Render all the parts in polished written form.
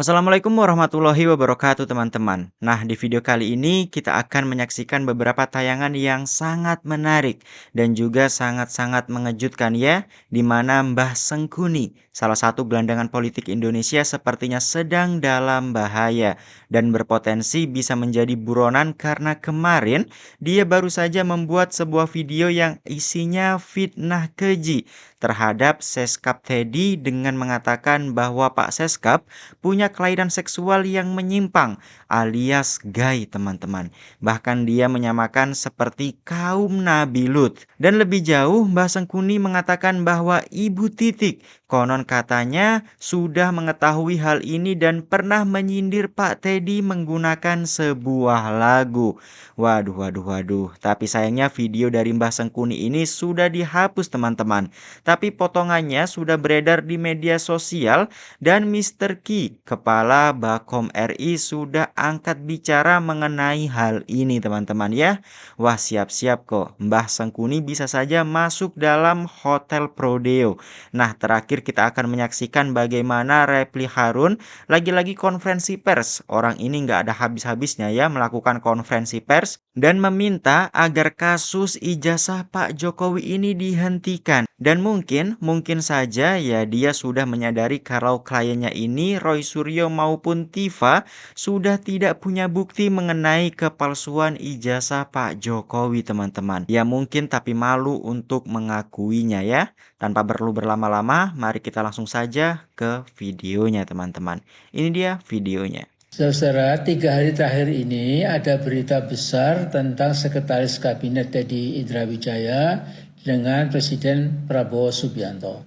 Assalamualaikum warahmatullahi wabarakatuh teman-teman. Nah, di video kali ini kita akan menyaksikan beberapa tayangan yang sangat menarik dan juga sangat-sangat mengejutkan ya, di mana Mbah Sengkuni, salah satu gelandangan politik Indonesia sepertinya sedang dalam bahaya dan berpotensi bisa menjadi buronan karena kemarin dia baru saja membuat sebuah video yang isinya fitnah keji terhadap Seskap Teddy dengan mengatakan bahwa Pak Seskap punya kelainan seksual yang menyimpang alias gay teman-teman. Bahkan dia menyamakan seperti kaum Nabi Lut. Dan lebih jauh Mbah Sengkuni mengatakan bahwa Ibu Titik konon katanya sudah mengetahui hal ini dan pernah menyindir Pak Teddy menggunakan sebuah lagu. Waduh, waduh, waduh. Tapi sayangnya video dari Mbah Sengkuni ini sudah dihapus teman-teman. Tapi potongannya sudah beredar di media sosial dan Mr. Ki, Kepala Bakom RI sudah angkat bicara mengenai hal ini teman-teman ya. Wah siap-siap kok, Mbah Sengkuni bisa saja masuk dalam Hotel Prodeo. Nah terakhir kita akan menyaksikan bagaimana Repli Harun lagi-lagi konferensi pers. Orang ini nggak ada habis-habisnya ya melakukan konferensi pers dan meminta agar kasus ijazah Pak Jokowi ini dihentikan. Dan mungkin saja ya dia sudah menyadari kalau kliennya ini Roy Suryo maupun Tifa sudah tidak punya bukti mengenai kepalsuan ijazah Pak Jokowi teman-teman. Ya mungkin tapi malu untuk mengakuinya ya. Tanpa perlu berlama-lama, mari kita langsung saja ke videonya teman-teman. Ini dia videonya. Saudara, 3 hari terakhir ini ada berita besar tentang Sekretaris Kabinet Teddy Indrawijaya dengan Presiden Prabowo Subianto.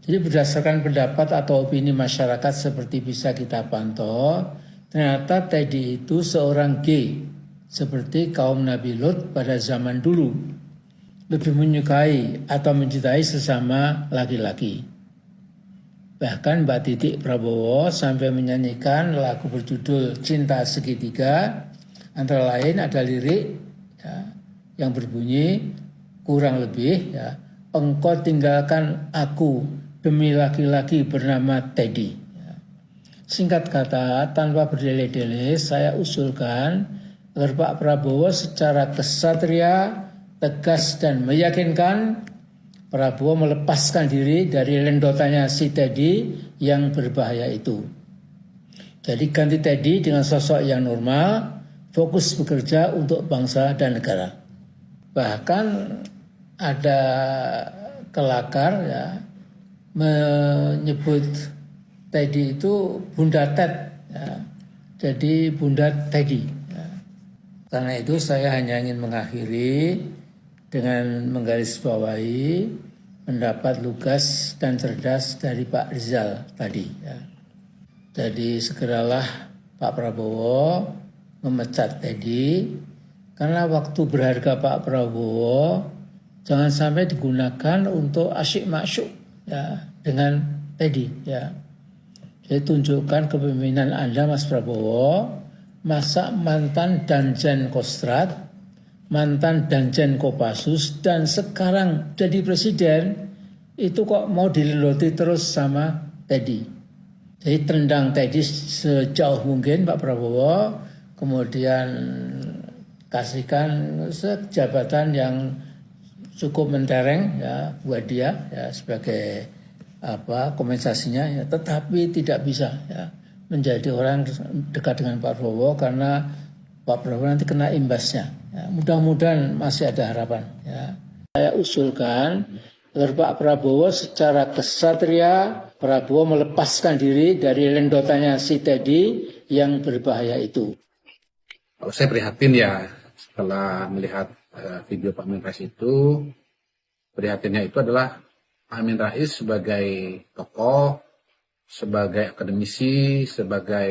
Jadi berdasarkan pendapat atau opini masyarakat seperti bisa kita pantau, ternyata Teddy itu seorang gay, seperti kaum Nabi Lut pada zaman dulu, lebih menyukai atau mencintai sesama laki-laki. Bahkan Mbak Titik Prabowo sampai menyanyikan lagu berjudul Cinta Segitiga. Antara lain ada lirik ya, yang berbunyi kurang lebih ya, engkau tinggalkan aku demi laki-laki bernama Teddy. Ya. Singkat kata, tanpa berdele-dele saya usulkan agar Pak Prabowo secara kesatria, tegas dan meyakinkan Prabowo melepaskan diri dari lendotannya si Teddy yang berbahaya itu. Jadi ganti Teddy dengan sosok yang normal, fokus bekerja untuk bangsa dan negara. Bahkan ada kelakar ya menyebut Teddy itu Bunda Ted, ya. Jadi Bunda Teddy. Ya. Karena itu saya hanya ingin mengakhiri dengan menggarisbawahi pendapat lugas dan cerdas dari Pak Rizal tadi. Ya. Jadi segeralah Pak Prabowo memecat Teddy karena waktu berharga Pak Prabowo jangan sampai digunakan untuk asyik masyuk ya, dengan Teddy. Ya. Jadi tunjukkan kepemimpinan Anda Mas Prabowo, masa mantan Danjen Kostrad, mantan Danjen Kopassus dan sekarang jadi presiden itu kok mau dileloti terus sama Teddy. Jadi tendang Teddy sejauh mungkin Pak Prabowo, kemudian kasihkan jabatan yang cukup mentereng ya buat dia ya sebagai kompensasinya ya, tetapi tidak bisa ya menjadi orang dekat dengan Pak Prabowo karena Pak Prabowo nanti kena imbasnya. Ya, mudah-mudahan masih ada harapan. Ya. Saya usulkan agar Pak Prabowo secara kesatria, Prabowo melepaskan diri dari lendotannya si Teddy yang berbahaya itu. Saya prihatin ya setelah melihat video Pak Amin Rais itu. Prihatinnya itu adalah Pak Amin Rais sebagai tokoh, sebagai akademisi, sebagai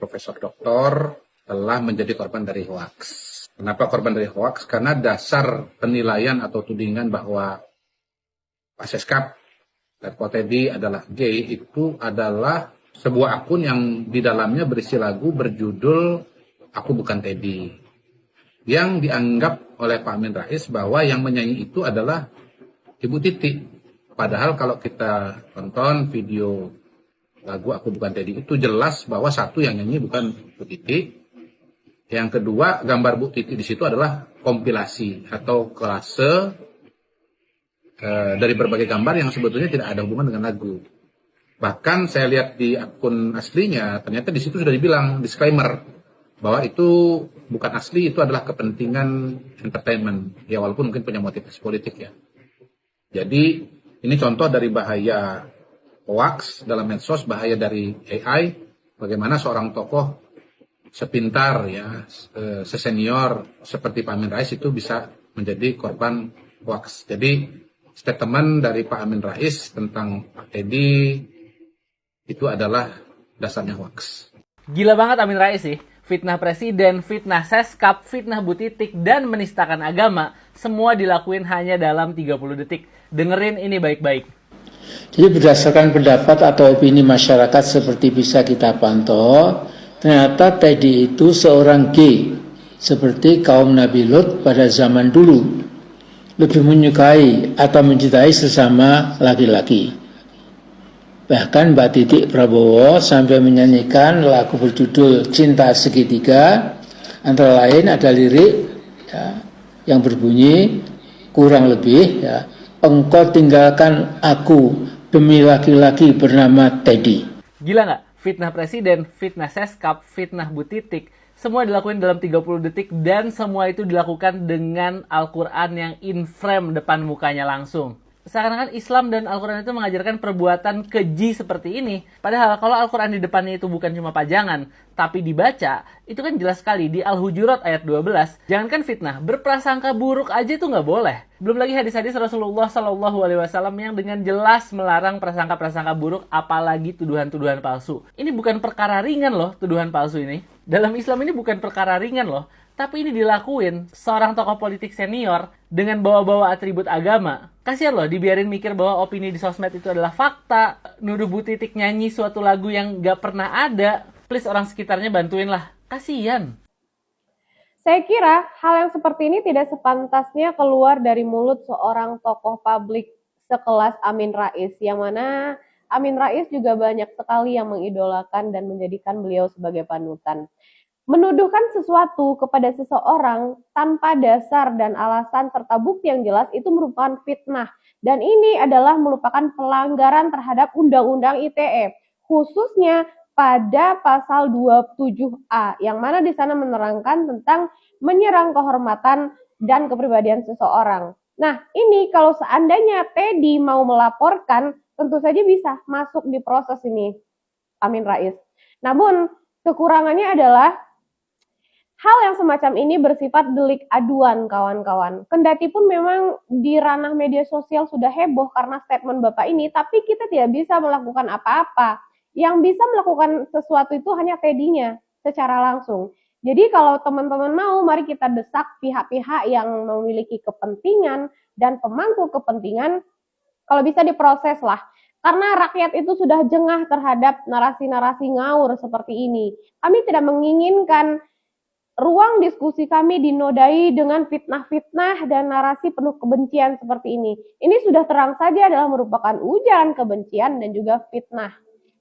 profesor doktor telah menjadi korban dari hoaks. Kenapa korban dari hoaks? Karena dasar penilaian atau tudingan bahwa Pak Seskap dan Pak Teddy adalah gay itu adalah sebuah akun yang di dalamnya berisi lagu berjudul Aku Bukan Teddy. Yang dianggap oleh Pak Amin Rais bahwa yang menyanyi itu adalah Ibu Titik. Padahal kalau kita tonton video lagu Aku Bukan Teddy itu jelas bahwa satu yang nyanyi bukan Bu Titi. Yang kedua, gambar Bu Titi di situ adalah kompilasi atau kolase dari berbagai gambar yang sebetulnya tidak ada hubungan dengan lagu. Bahkan saya lihat di akun aslinya, ternyata di situ sudah dibilang disclaimer bahwa itu bukan asli, itu adalah kepentingan entertainment. Ya walaupun mungkin punya motivasi politik ya. Jadi ini contoh dari bahaya hoax dalam medsos, bahaya dari AI, bagaimana seorang tokoh sepintar ya, sesenior seperti Pak Amin Rais itu bisa menjadi korban hoax. Jadi statement dari Pak Amin Rais tentang Pak Teddy itu adalah dasarnya hoax. Gila banget Amin Rais sih. Fitnah presiden, fitnah seskap, fitnah Bu Titik, dan menistakan agama, semua dilakuin hanya dalam 30 detik. Dengerin ini baik-baik. Jadi berdasarkan pendapat atau opini masyarakat seperti bisa kita pantau, ternyata Teddy itu seorang gay, seperti kaum Nabi Lut pada zaman dulu, lebih menyukai atau mencintai sesama laki-laki. Bahkan Mbak Titik Prabowo sampai menyanyikan lagu berjudul Cinta Segitiga, antara lain ada lirik ya, yang berbunyi kurang lebih ya, engkau tinggalkan aku demi laki-laki bernama Teddy. Gila nggak? Fitnah presiden, fitnah seskap, fitnah Bu Titik, semua dilakuin dalam 30 detik dan semua itu dilakukan dengan Al-Quran yang in frame depan mukanya langsung. Seakan-akan Islam dan Al-Quran itu mengajarkan perbuatan keji seperti ini. Padahal kalau Al-Quran di depannya itu bukan cuma pajangan, tapi dibaca, itu kan jelas sekali di Al-Hujurat ayat 12. Jangankan fitnah, berprasangka buruk aja itu nggak boleh. Belum lagi hadis-hadis Rasulullah SAW yang dengan jelas melarang prasangka-prasangka buruk, apalagi tuduhan-tuduhan palsu. Ini bukan perkara ringan loh, tuduhan palsu ini. Dalam Islam ini bukan perkara ringan loh. Tapi ini dilakuin seorang tokoh politik senior dengan bawa-bawa atribut agama. Kasian loh dibiarin mikir bahwa opini di sosmed itu adalah fakta. Nuduh Bu Titik nyanyi suatu lagu yang gak pernah ada. Please orang sekitarnya bantuin lah. Kasian. Saya kira hal yang seperti ini tidak sepantasnya keluar dari mulut seorang tokoh publik sekelas Amin Rais. Yang mana Amin Rais juga banyak sekali yang mengidolakan dan menjadikan beliau sebagai panutan. Menuduhkan sesuatu kepada seseorang tanpa dasar dan alasan serta bukti yang jelas itu merupakan fitnah. Dan ini adalah merupakan pelanggaran terhadap Undang-Undang ITE, khususnya pada pasal 27A, yang mana di sana menerangkan tentang menyerang kehormatan dan kepribadian seseorang. Nah, ini kalau seandainya Teddy mau melaporkan, tentu saja bisa masuk di proses ini, Amin Rais. Namun, kekurangannya adalah hal yang semacam ini bersifat delik aduan, kawan-kawan. Kendati pun memang di ranah media sosial sudah heboh karena statement Bapak ini, tapi kita tidak bisa melakukan apa-apa. Yang bisa melakukan sesuatu itu hanya Teddy-nya secara langsung. Jadi kalau teman-teman mau, mari kita desak pihak-pihak yang memiliki kepentingan dan pemangku kepentingan, kalau bisa diproses lah. Karena rakyat itu sudah jengah terhadap narasi-narasi ngawur seperti ini. Kami tidak menginginkan ruang diskusi kami dinodai dengan fitnah-fitnah dan narasi penuh kebencian seperti ini. Ini sudah terang saja adalah merupakan ujaran kebencian dan juga fitnah.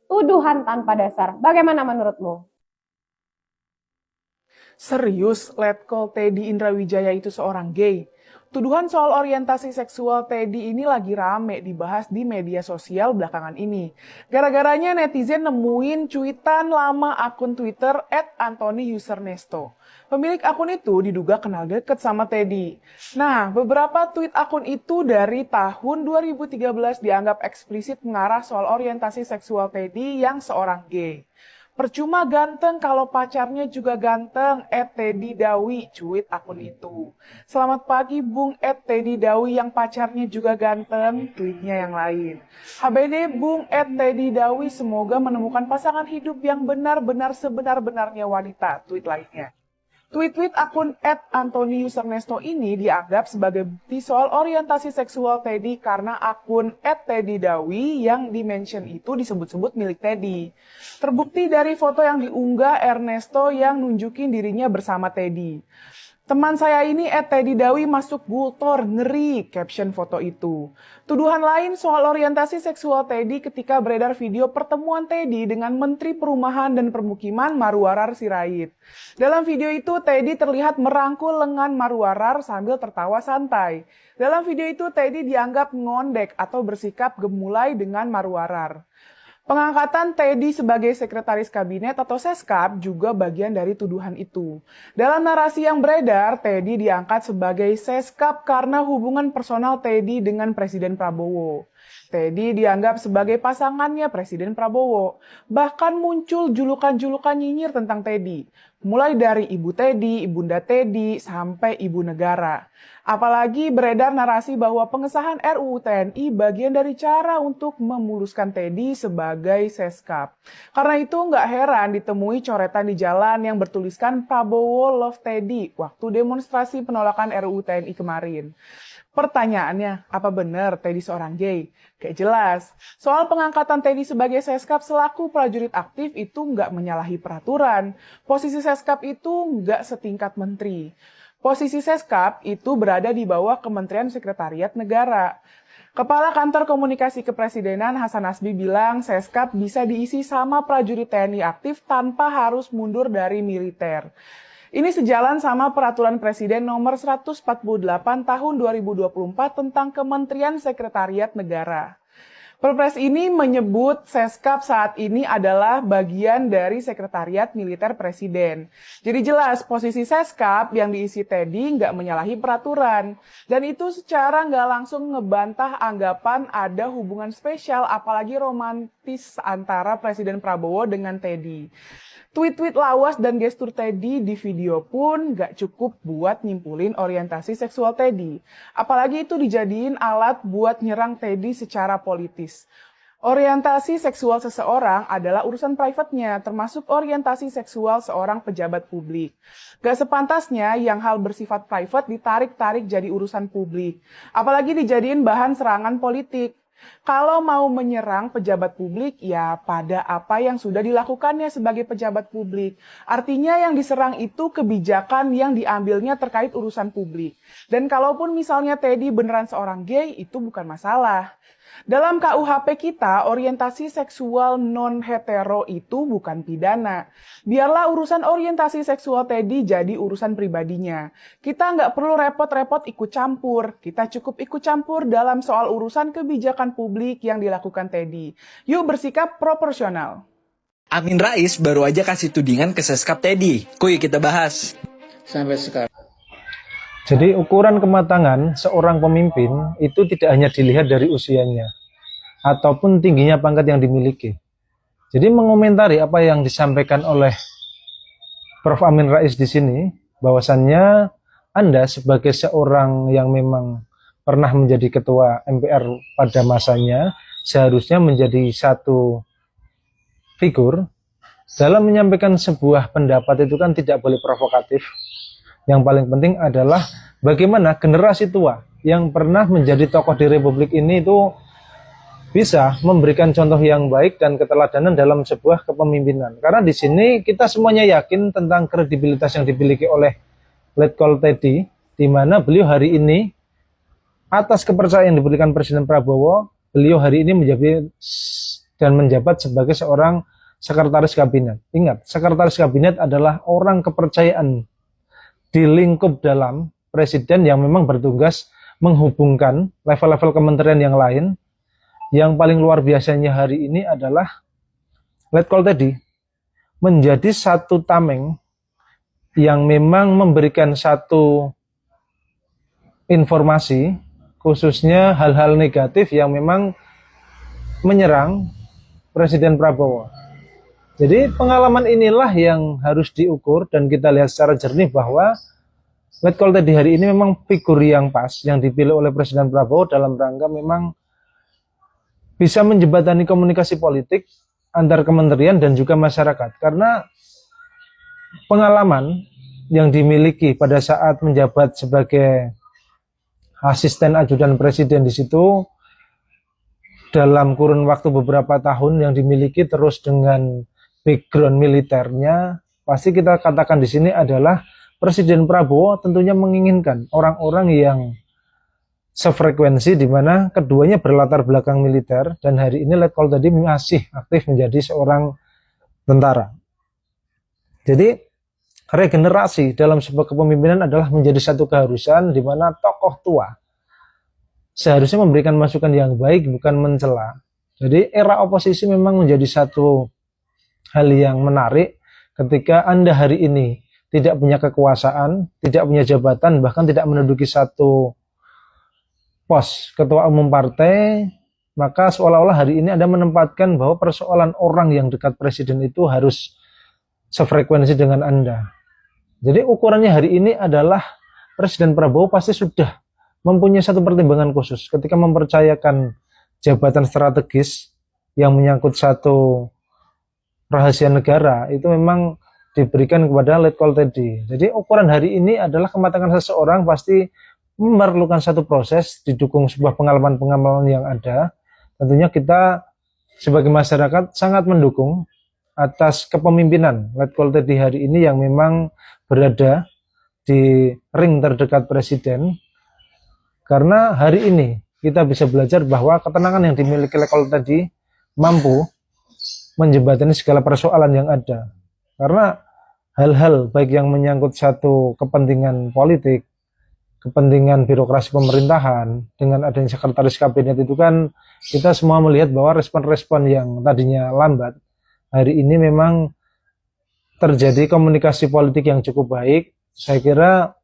Tuduhan tanpa dasar. Bagaimana menurutmu? Serius, Letkol Teddy Indrawijaya itu seorang gay? Tuduhan soal orientasi seksual Teddy ini lagi rame dibahas di media sosial belakangan ini. Gara-garanya netizen nemuin cuitan lama akun Twitter @AntonyUsernesto. Pemilik akun itu diduga kenal deket sama Teddy. Nah, beberapa tweet akun itu dari tahun 2013 dianggap eksplisit mengarah soal orientasi seksual Teddy yang seorang gay. Percuma ganteng kalau pacarnya juga ganteng, @Teddy Dawi, cuit akun itu. Selamat pagi Bung @Teddy Dawi yang pacarnya juga ganteng, tweetnya yang lain. HBD Bung @Teddy Dawi, semoga menemukan pasangan hidup yang benar-benar sebenar-benarnya wanita, tweet lainnya. Tweet-tweet akun @AntonyUsernesto ini dianggap sebagai bukti soal orientasi seksual Teddy karena akun @Teddy Dawi yang dimention itu disebut-sebut milik Teddy. Terbukti dari foto yang diunggah Ernesto yang nunjukin dirinya bersama Teddy. Teman saya ini Teddy Dawi masuk Gultor, ngeri, caption foto itu. Tuduhan lain soal orientasi seksual Teddy ketika beredar video pertemuan Teddy dengan Menteri Perumahan dan Permukiman Marwarar Sirait. Dalam video itu Teddy terlihat merangkul lengan Marwarar sambil tertawa santai. Dalam video itu Teddy dianggap ngondek atau bersikap gemulai dengan Marwarar. Pengangkatan Teddy sebagai sekretaris kabinet atau Seskap juga bagian dari tuduhan itu. Dalam narasi yang beredar, Teddy diangkat sebagai Seskap karena hubungan personal Teddy dengan Presiden Prabowo. Teddy dianggap sebagai pasangannya Presiden Prabowo. Bahkan muncul julukan-julukan nyinyir tentang Teddy. Mulai dari Ibu Teddy, Ibunda Teddy, sampai Ibu Negara. Apalagi beredar narasi bahwa pengesahan RUU TNI bagian dari cara untuk memuluskan Teddy sebagai Seskap. Karena itu nggak heran ditemui coretan di jalan yang bertuliskan Prabowo Love Teddy waktu demonstrasi penolakan RUU TNI kemarin. Pertanyaannya, apa benar Teddy seorang gay? Kayak jelas. Soal pengangkatan Teddy sebagai Seskap selaku prajurit aktif itu nggak menyalahi peraturan. Posisi Seskap itu nggak setingkat menteri. Posisi Seskap itu berada di bawah Kementerian Sekretariat Negara. Kepala Kantor Komunikasi Kepresidenan Hasan Nasbi bilang Seskap bisa diisi sama prajurit TNI aktif tanpa harus mundur dari militer. Ini sejalan sama Peraturan Presiden Nomor 148 Tahun 2024 tentang Kementerian Sekretariat Negara. Perpres ini menyebut Seskap saat ini adalah bagian dari Sekretariat Militer Presiden. Jadi jelas posisi Seskap yang diisi Teddy nggak menyalahi peraturan. Dan itu secara nggak langsung ngebantah anggapan ada hubungan spesial apalagi romantis antara Presiden Prabowo dengan Teddy. Tweet-tweet lawas dan gestur Teddy di video pun gak cukup buat nyimpulin orientasi seksual Teddy. Apalagi itu dijadiin alat buat nyerang Teddy secara politis. Orientasi seksual seseorang adalah urusan private-nya, termasuk orientasi seksual seorang pejabat publik. Gak sepantasnya yang hal bersifat private ditarik-tarik jadi urusan publik. Apalagi dijadiin bahan serangan politik. Kalau mau menyerang pejabat publik, ya pada apa yang sudah dilakukannya sebagai pejabat publik. Artinya yang diserang itu kebijakan yang diambilnya terkait urusan publik. Dan kalaupun misalnya Teddy beneran seorang gay, itu bukan masalah. Dalam KUHP kita, orientasi seksual non-hetero itu bukan pidana. Biarlah urusan orientasi seksual Teddy jadi urusan pribadinya. Kita nggak perlu repot-repot ikut campur. Kita cukup ikut campur dalam soal urusan kebijakan publik yang dilakukan Teddy. Yuk bersikap proporsional. Amin Rais baru aja kasih tudingan ke Seskap Teddy. Kuy kita bahas. Sampai sekarang. Jadi ukuran kematangan seorang pemimpin itu tidak hanya dilihat dari usianya ataupun tingginya pangkat yang dimiliki. Jadi mengomentari apa yang disampaikan oleh Prof. Amin Rais di sini, bahwasannya Anda sebagai seorang yang memang pernah menjadi ketua MPR pada masanya, seharusnya menjadi satu figur dalam menyampaikan sebuah pendapat itu kan tidak boleh provokatif. Yang paling penting adalah bagaimana generasi tua yang pernah menjadi tokoh di Republik ini itu bisa memberikan contoh yang baik dan keteladanan dalam sebuah kepemimpinan. Karena di sini kita semuanya yakin tentang kredibilitas yang dimiliki oleh Letkol Teddy, di mana beliau hari ini atas kepercayaan yang diberikan Presiden Prabowo, beliau hari ini menjabat sebagai seorang sekretaris kabinet. Ingat, sekretaris kabinet adalah orang kepercayaan di lingkup dalam presiden yang memang bertugas menghubungkan level-level kementerian yang lain. Yang paling luar biasanya hari ini adalah Letkol Teddy menjadi satu tameng yang memang memberikan satu informasi, khususnya hal-hal negatif yang memang menyerang Presiden Prabowo. Jadi pengalaman inilah yang harus diukur dan kita lihat secara jernih bahwa Letkol Teddy hari ini memang figur yang pas yang dipilih oleh Presiden Prabowo dalam rangka memang bisa menjembatani komunikasi politik antar kementerian dan juga masyarakat. Karena pengalaman yang dimiliki pada saat menjabat sebagai asisten ajudan presiden di situ dalam kurun waktu beberapa tahun yang dimiliki terus dengan background militernya, pasti kita katakan di sini adalah Presiden Prabowo tentunya menginginkan orang-orang yang sefrekuensi, di mana keduanya berlatar belakang militer, dan hari ini Letkol tadi masih aktif menjadi seorang tentara. Jadi regenerasi dalam sebuah kepemimpinan adalah menjadi satu keharusan, di mana tokoh tua seharusnya memberikan masukan yang baik, bukan mencela. Jadi era oposisi memang menjadi satu hal yang menarik ketika Anda hari ini tidak punya kekuasaan, tidak punya jabatan, bahkan tidak menduduki satu pos ketua umum partai, maka seolah-olah hari ini Anda menempatkan bahwa persoalan orang yang dekat presiden itu harus sefrekuensi dengan Anda. Jadi ukurannya hari ini adalah Presiden Prabowo pasti sudah mempunyai satu pertimbangan khusus ketika mempercayakan jabatan strategis yang menyangkut satu rahasia negara, itu memang diberikan kepada Letkol tadi. Jadi ukuran hari ini adalah kematangan seseorang pasti memerlukan satu proses, didukung sebuah pengalaman-pengalaman yang ada. Tentunya kita sebagai masyarakat sangat mendukung atas kepemimpinan Letkol tadi hari ini yang memang berada di ring terdekat presiden. Karena hari ini kita bisa belajar bahwa ketenangan yang dimiliki Letkol tadi mampu menjembatani segala persoalan yang ada. Karena hal-hal baik yang menyangkut satu kepentingan politik, kepentingan birokrasi pemerintahan, dengan adanya sekretaris kabinet itu kan kita semua melihat bahwa respon-respon yang tadinya lambat, hari ini memang terjadi komunikasi politik yang cukup baik. Saya kira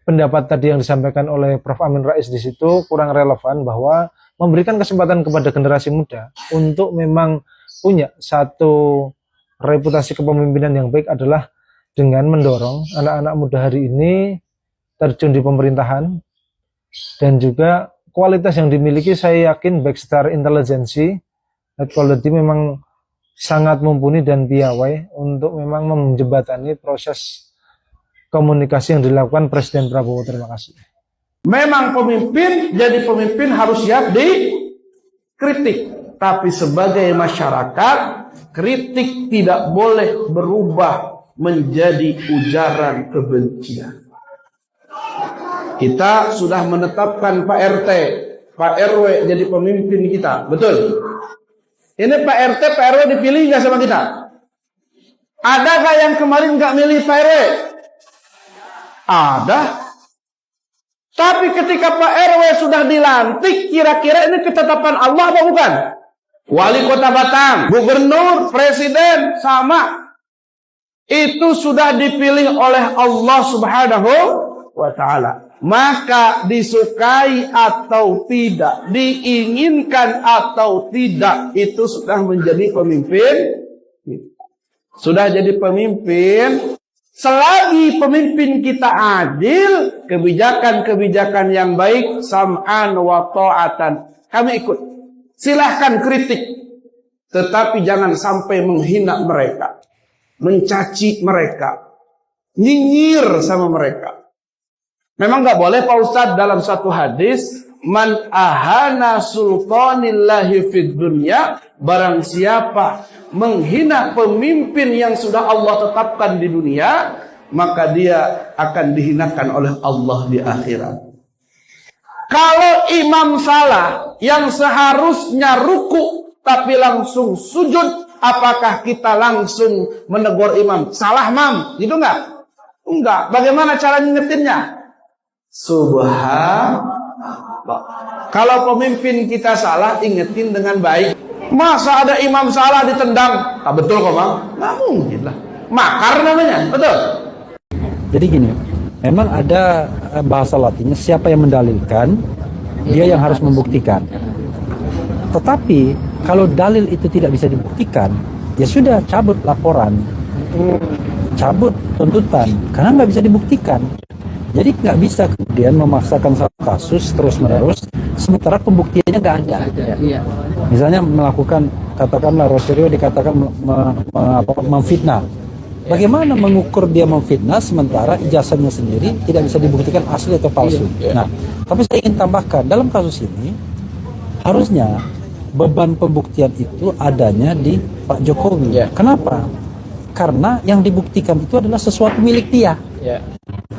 pendapat tadi yang disampaikan oleh Prof. Amin Rais di situ kurang relevan, bahwa memberikan kesempatan kepada generasi muda untuk memang punya satu reputasi kepemimpinan yang baik adalah dengan mendorong anak-anak muda hari ini terjun di pemerintahan, dan juga kualitas yang dimiliki saya yakin baik secara intelijensi, quality memang sangat mumpuni dan piawai untuk memang menjembatani proses komunikasi yang dilakukan Presiden Prabowo. Terima kasih. Memang pemimpin, jadi pemimpin harus siap dikritik. Tapi sebagai masyarakat, kritik tidak boleh berubah menjadi ujaran kebencian. Kita sudah menetapkan Pak RT, Pak RW jadi pemimpin kita, betul? Ini Pak RT, Pak RW dipilih nggak sama kita? Adakah yang kemarin nggak milih Pak RW? Ada. Tapi ketika Pak RW sudah dilantik, kira-kira ini ketetapan Allah apa bukan? Wali Kota Batam, gubernur, presiden, sama. Itu sudah dipilih oleh Allah Subhanahu wa Ta'ala. Maka disukai atau tidak, diinginkan atau tidak, itu sudah menjadi pemimpin. Sudah jadi pemimpin. Selagi pemimpin kita adil, kebijakan-kebijakan yang baik, sam'an wa ta'atan, kami ikut. Silahkan kritik, tetapi jangan sampai menghina mereka, mencaci mereka, nyinyir sama mereka. Memang nggak boleh Pak Ustadz, dalam satu hadis, man ahana sultanillahi fid dunya, barang siapa menghina pemimpin yang sudah Allah tetapkan di dunia, maka dia akan dihinakan oleh Allah di akhirat. Kalau imam salah yang seharusnya ruku tapi langsung sujud, apakah kita langsung menegur imam? Salah mam, gitu enggak? Enggak. Bagaimana cara ngingetinnya? Subhanallah. Kalau pemimpin kita salah, ingetin dengan baik. Masa ada imam salah ditendang? Tak betul kok bang? Nggak mungkin lah. Makar namanya, betul? Jadi gini, memang ada bahasa Latinnya, siapa yang mendalilkan, dia yang harus membuktikan. Tetapi kalau dalil itu tidak bisa dibuktikan, ya sudah, cabut laporan, cabut tuntutan, karena nggak bisa dibuktikan. Jadi nggak bisa kemudian memaksakan satu kasus terus-menerus, sementara pembuktiannya nggak ada. Misalnya melakukan, katakanlah Rosario dikatakan memfitnah. Bagaimana mengukur dia memfitnah sementara ijazahnya sendiri tidak bisa dibuktikan asli atau palsu? Nah, tapi saya ingin tambahkan, dalam kasus ini harusnya beban pembuktian itu adanya di Pak Jokowi. Kenapa? karena yang dibuktikan itu adalah sesuatu milik dia. Ya.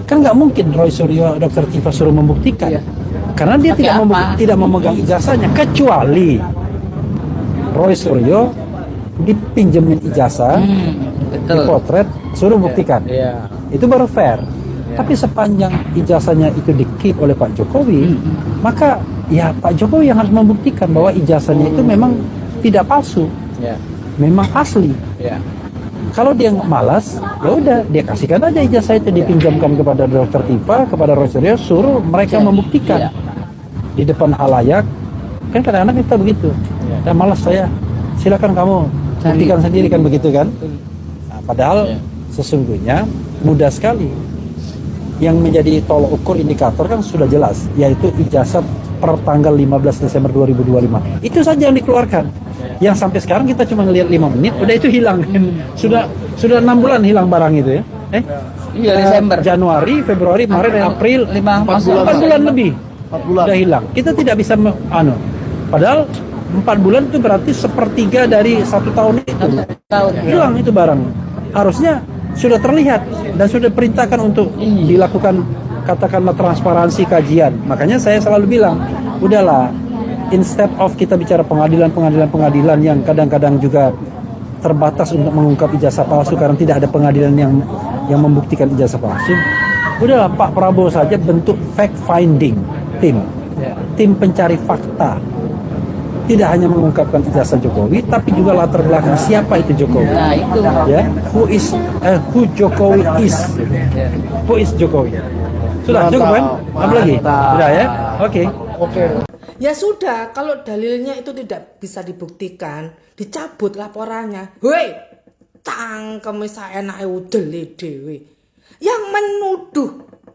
Kan nggak mungkin Roy Suryo, Dr. Tifa suruh membuktikan, karena dia tidak memegang ijazahnya, kecuali Roy Suryo dipinjemin ijazah, dipotret, suruh buktikan. Iya. Itu baru fair. Tapi sepanjang ijazahnya itu di-keep oleh Pak Jokowi, maka ya Pak Jokowi yang harus membuktikan bahwa ijazahnya itu memang tidak palsu, memang asli. Kalau dia malas, ya udah dia kasihkan aja ijazah itu, dipinjamkan kepada Dr. Tifa, kepada Roy Suryo, suruh mereka membuktikan di depan halayak. Kan kadang-kadang kita begitu. Dan malas saya, silakan kamu buktikan sendiri, kan begitu kan? Nah, padahal sesungguhnya mudah sekali. Yang menjadi tolok ukur indikator kan sudah jelas, yaitu ijazah per tanggal 15 Desember 2025. Itu saja yang dikeluarkan. Yang sampai sekarang kita cuma ngelihat 5 menit, udah itu hilang. Sudah 6 bulan hilang barang itu ya. Iya, Desember. Januari, Februari, Maret, April, 4 bulan lebih. 4 bulan. Udah hilang. Kita tidak bisa padahal 4 bulan itu berarti sepertiga dari 1 tahun itu. Hilang itu barang. Harusnya sudah terlihat dan sudah perintahkan untuk dilakukan, katakanlah, transparansi kajian. Makanya saya selalu bilang, udahlah, instead of kita bicara pengadilan yang kadang-kadang juga terbatas untuk mengungkap ijazah palsu karena tidak ada pengadilan yang membuktikan ijazah palsu. Udahlah, Pak Prabowo saja bentuk fact finding tim pencari fakta. Tidak hanya mengungkapkan ijazah Jokowi, tapi juga latar belakang siapa itu Jokowi. Nah, itu. Ya, who Jokowi is. Who is Jokowi. Sudah cukup kan? Apa lagi? Sudah ya? Oke. Ya sudah, kalau dalilnya itu tidak bisa dibuktikan, dicabut laporannya. Hei, cangkem saenake udele dhewe. Yang menuduh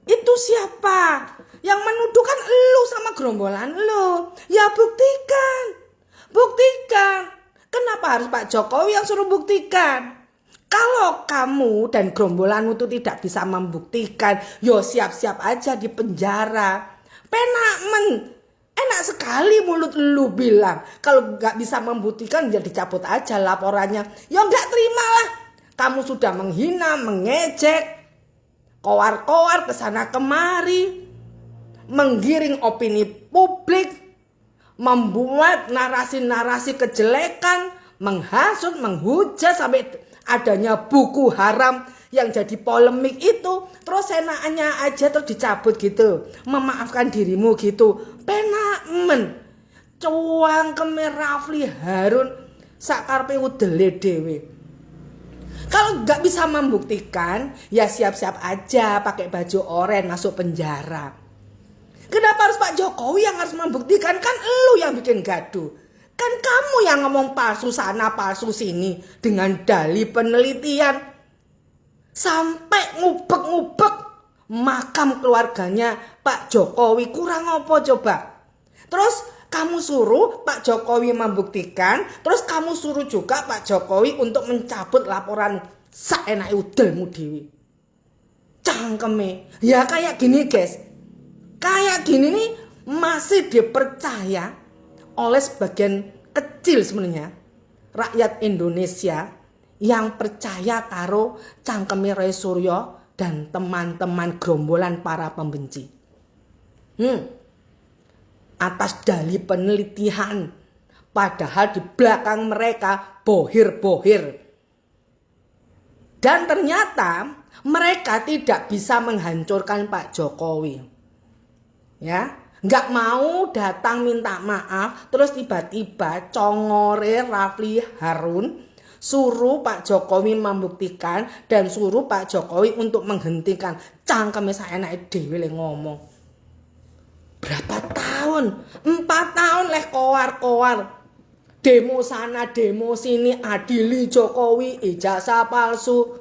itu siapa? Yang menuduh kan elu sama gerombolan lu. Ya buktikan. Kenapa harus Pak Jokowi yang suruh buktikan? Kalau kamu dan gerombolanmu itu tidak bisa membuktikan, yo siap-siap aja di penjara. Enak sekali mulut lu bilang. Kalau nggak bisa membuktikan ya dicabut aja laporannya. Ya nggak terima lah. Kamu sudah menghina, mengejek, koar-koar kesana kemari, menggiring opini publik, membuat narasi-narasi kejelekan, menghasut, menghujat sampai adanya buku haram yang jadi polemik itu. Terus enaknya aja terus dicabut gitu, memaafkan dirimu gitu. Penak cuang kemer Rafli Harun sakarpe udele dhewe. Kalau nggak bisa membuktikan, ya siap-siap aja pakai baju oranye masuk penjara. Kenapa harus Pak Jokowi yang harus membuktikan? Kan elu yang bikin gaduh. Kan kamu yang ngomong palsu sana, palsu sini. Dengan dalih penelitian. Sampai ngubek-ngubek makam keluarganya Pak Jokowi. Kurang apa coba? Terus kamu suruh Pak Jokowi membuktikan. Terus kamu suruh juga Pak Jokowi untuk mencabut laporan saenake udelmu dewi. Cangkeme. Ya kayak gini guys. Kayak gini nih masih dipercaya oleh sebagian kecil sebenarnya rakyat Indonesia yang percaya karo cangkeme Roy Suryo dan teman-teman gerombolan para pembenci. Atas dalih penelitian, padahal di belakang mereka bohir-bohir. Dan ternyata mereka tidak bisa menghancurkan Pak Jokowi. Ya, nggak mau datang minta maaf, terus tiba-tiba congore Rafli Harun suruh Pak Jokowi membuktikan dan suruh Pak Jokowi untuk menghentikan. Cangkeme saenake dhewe le ngomong. Berapa tahun? 4 tahun leh koar-koar. Demo sana, demo sini, adili Jokowi, ijazah palsu.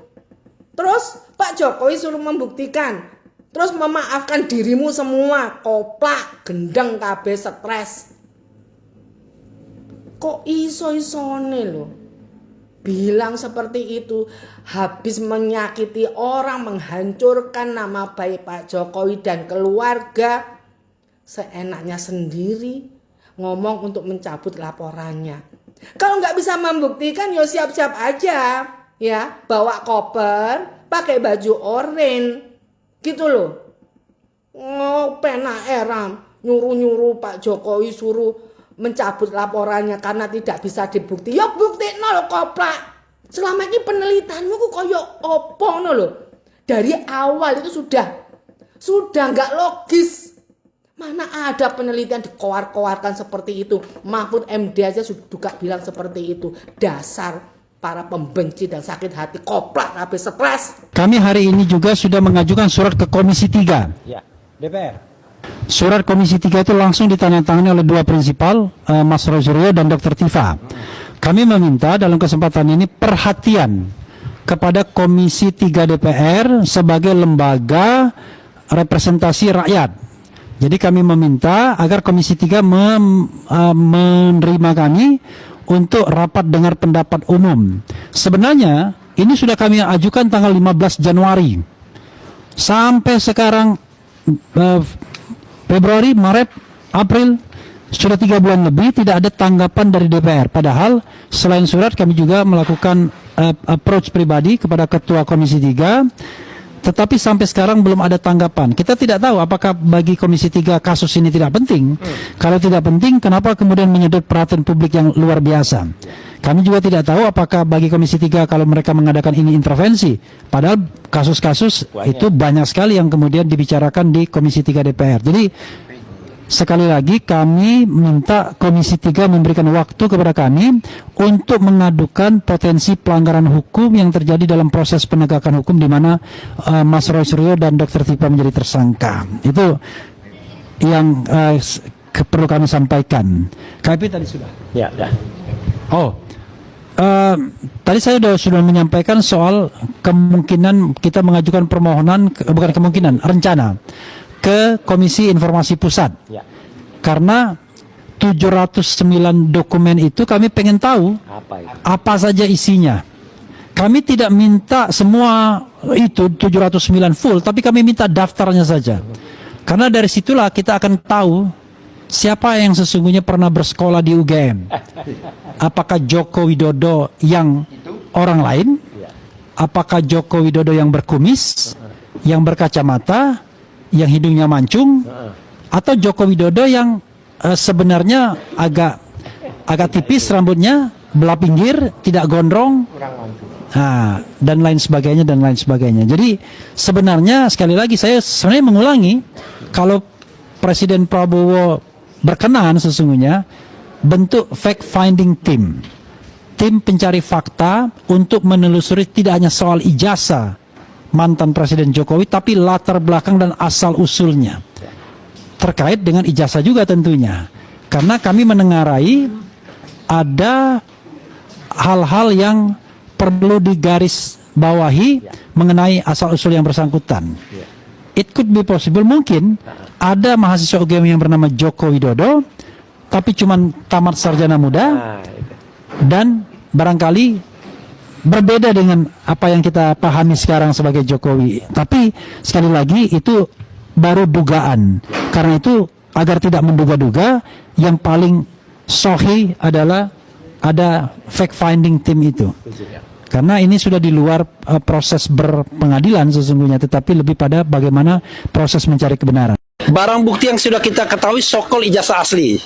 Terus Pak Jokowi suruh membuktikan. Terus memaafkan dirimu semua, koplak, gendeng, kabeh stres. Kok iso-isone loh? Bilang seperti itu, habis menyakiti orang, menghancurkan nama baik Pak Jokowi dan keluarga. Seenaknya sendiri ngomong untuk mencabut laporannya. Kalau nggak bisa membuktikan, ya siap-siap aja. ya, bawa koper, pakai baju oranye, gitu loh. Oh, pena eram, nyuruh-nyuruh Pak Jokowi suruh mencabut laporannya karena tidak bisa dibukti. Ya bukti nol koplak. Selama ini penelitianmu kok koyo opo no loh. Dari awal itu sudah nggak logis. Mana ada penelitian dikoar-koarkan seperti itu. Mahfud MD aja juga bilang seperti itu. Dasar para pembenci dan sakit hati, koplak habis stres. Kami hari ini juga sudah mengajukan surat ke Komisi 3. Ya, DPR. Surat Komisi 3 itu langsung ditandatangani oleh dua prinsipal, Mas Roy Suryo dan Dr. Tifa. Kami meminta dalam kesempatan ini perhatian kepada Komisi 3 DPR sebagai lembaga representasi rakyat. Jadi kami meminta agar Komisi 3 menerima kami untuk rapat dengar pendapat umum. Sebenarnya ini sudah kami ajukan tanggal 15 Januari. Sampai sekarang Februari, Maret, April, sudah 3 bulan lebih tidak ada tanggapan dari DPR. Padahal selain surat kami juga melakukan approach pribadi kepada Ketua Komisi 3, tetapi sampai sekarang belum ada tanggapan. Kita tidak tahu apakah bagi Komisi 3 kasus ini tidak penting. Kalau tidak penting, kenapa kemudian menyedot perhatian publik yang luar biasa? Kami juga tidak tahu apakah bagi Komisi 3 kalau mereka mengadakan ini intervensi. Padahal kasus-kasus itu banyak sekali yang kemudian dibicarakan di Komisi 3 DPR. Jadi sekali lagi kami minta Komisi 3 memberikan waktu kepada kami untuk mengadukan potensi pelanggaran hukum yang terjadi dalam proses penegakan hukum di mana Mas Roy Suryo dan Dr. Tifa menjadi tersangka. Itu yang perlu kami sampaikan. KP tadi sudah? Ya, ya. Oh, tadi saya sudah menyampaikan soal kemungkinan kita mengajukan permohonan, bukan kemungkinan, rencana ke Komisi Informasi Pusat. Ya. Karena 709 dokumen itu kami pengen tahu apa saja isinya. Kami tidak minta semua itu 709 full, tapi kami minta daftarnya saja. Karena dari situlah kita akan tahu siapa yang sesungguhnya pernah bersekolah di UGM. Apakah Joko Widodo yang orang lain? Apakah Joko Widodo yang berkumis, yang berkacamata, yang hidungnya mancung, atau Joko Widodo yang sebenarnya agak tipis rambutnya, belah pinggir, tidak gondrong, dan lain sebagainya dan lain sebagainya. Jadi sebenarnya sekali lagi saya sebenarnya mengulangi, kalau Presiden Prabowo berkenan sesungguhnya bentuk fact finding team, tim pencari fakta untuk menelusuri tidak hanya soal ijazah mantan Presiden Jokowi, tapi latar belakang dan asal usulnya terkait dengan ijazah juga tentunya, karena kami menengarai ada hal-hal yang perlu digaris bawahi mengenai asal usul yang bersangkutan. It could be possible, mungkin ada mahasiswa UGM yang bernama Joko Widodo tapi cuma tamat sarjana muda dan barangkali berbeda dengan apa yang kita pahami sekarang sebagai Jokowi. Tapi sekali lagi itu baru dugaan. Karena itu agar tidak menduga-duga, yang paling sahih adalah ada fact finding team itu. Karena ini sudah di luar proses berpengadilan sesungguhnya, tetapi lebih pada bagaimana proses mencari kebenaran. Barang bukti yang sudah kita ketahui sokol ijazah asli,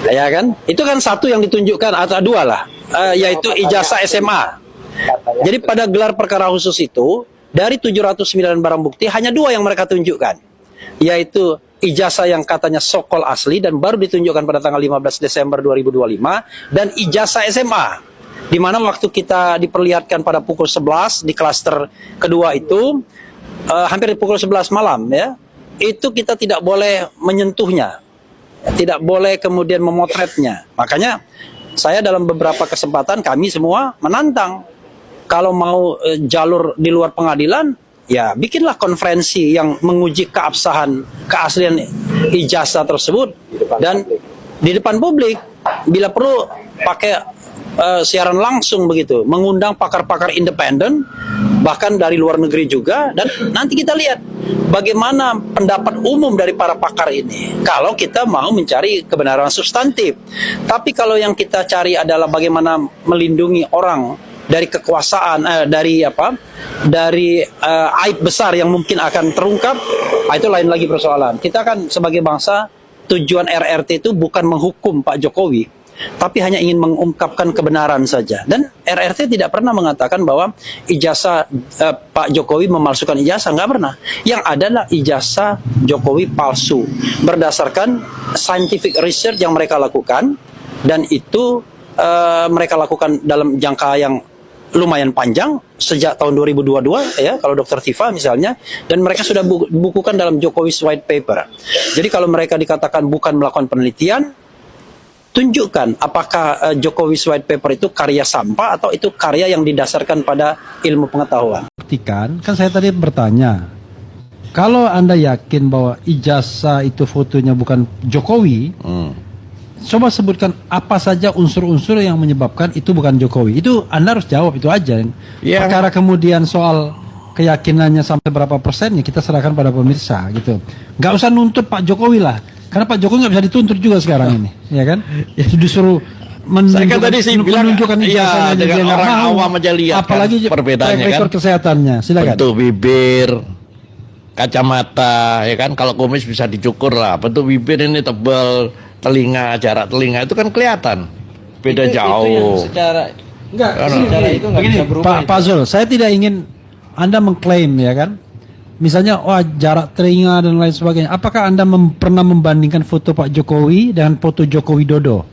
ya kan? Itu kan satu yang ditunjukkan atau dua lah, yaitu ijazah SMA. Jadi pada gelar perkara khusus itu dari 709 barang bukti hanya dua yang mereka tunjukkan, yaitu ijazah yang katanya sokol asli dan baru ditunjukkan pada tanggal 15 Desember 2025 dan ijazah SMA, di mana waktu kita diperlihatkan pada pukul 11 di klaster kedua itu hampir di pukul 11 malam ya, itu kita tidak boleh menyentuhnya, tidak boleh kemudian memotretnya. Makanya saya dalam beberapa kesempatan kami semua menantang, kalau mau jalur di luar pengadilan, ya bikinlah konferensi yang menguji keabsahan, keaslian ijazah tersebut dan di depan publik, bila perlu pakai siaran langsung begitu, mengundang pakar-pakar independen bahkan dari luar negeri juga, dan nanti kita lihat bagaimana pendapat umum dari para pakar ini kalau kita mau mencari kebenaran substantif. Tapi kalau yang kita cari adalah bagaimana melindungi orang dari kekuasaan, dari aib besar yang mungkin akan terungkap, itu lain lagi persoalan. Kita kan sebagai bangsa, tujuan RRT itu bukan menghukum Pak Jokowi, tapi hanya ingin mengungkapkan kebenaran saja. Dan RRT tidak pernah mengatakan bahwa ijazah Pak Jokowi memalsukan ijazah, nggak pernah. Yang ada adalah ijazah Jokowi palsu berdasarkan scientific research yang mereka lakukan, dan itu mereka lakukan dalam jangka yang lumayan panjang sejak tahun 2022 ya, kalau Dr. Tifa misalnya, dan mereka sudah bukukan dalam Jokowi's White Paper. Jadi kalau mereka dikatakan bukan melakukan penelitian, tunjukkan apakah Jokowi's White Paper itu karya sampah atau itu karya yang didasarkan pada ilmu pengetahuan. Kan saya tadi bertanya, kalau Anda yakin bahwa ijazah itu fotonya bukan Jokowi, coba sebutkan apa saja unsur-unsur yang menyebabkan itu bukan Jokowi. Itu Anda harus jawab, itu aja. Perkara kemudian soal keyakinannya sampai berapa persennya kita serahkan pada pemirsa gitu. Nggak usah nuntut Pak Jokowi lah. Karena Pak Jokowi nggak bisa dituntut juga sekarang ini, ya kan? Disuruh saya kan tadi sih bilang, iya, dengan orang awam aja lihat apalagi kan perbedaannya kan. Kesehatannya, silakan. Bentuk bibir, kacamata, ya kan. Kalau kumis bisa dicukur lah. Bentuk bibir ini tebal, telinga, jarak telinga itu kan kelihatan. Beda jauh. Itu yang secara itu nggak bisa berubah. Pak Zul, saya tidak ingin Anda mengklaim, ya kan? Misalnya, jarak telinga dan lain sebagainya. Apakah Anda pernah membandingkan foto Pak Jokowi dengan foto Joko Widodo?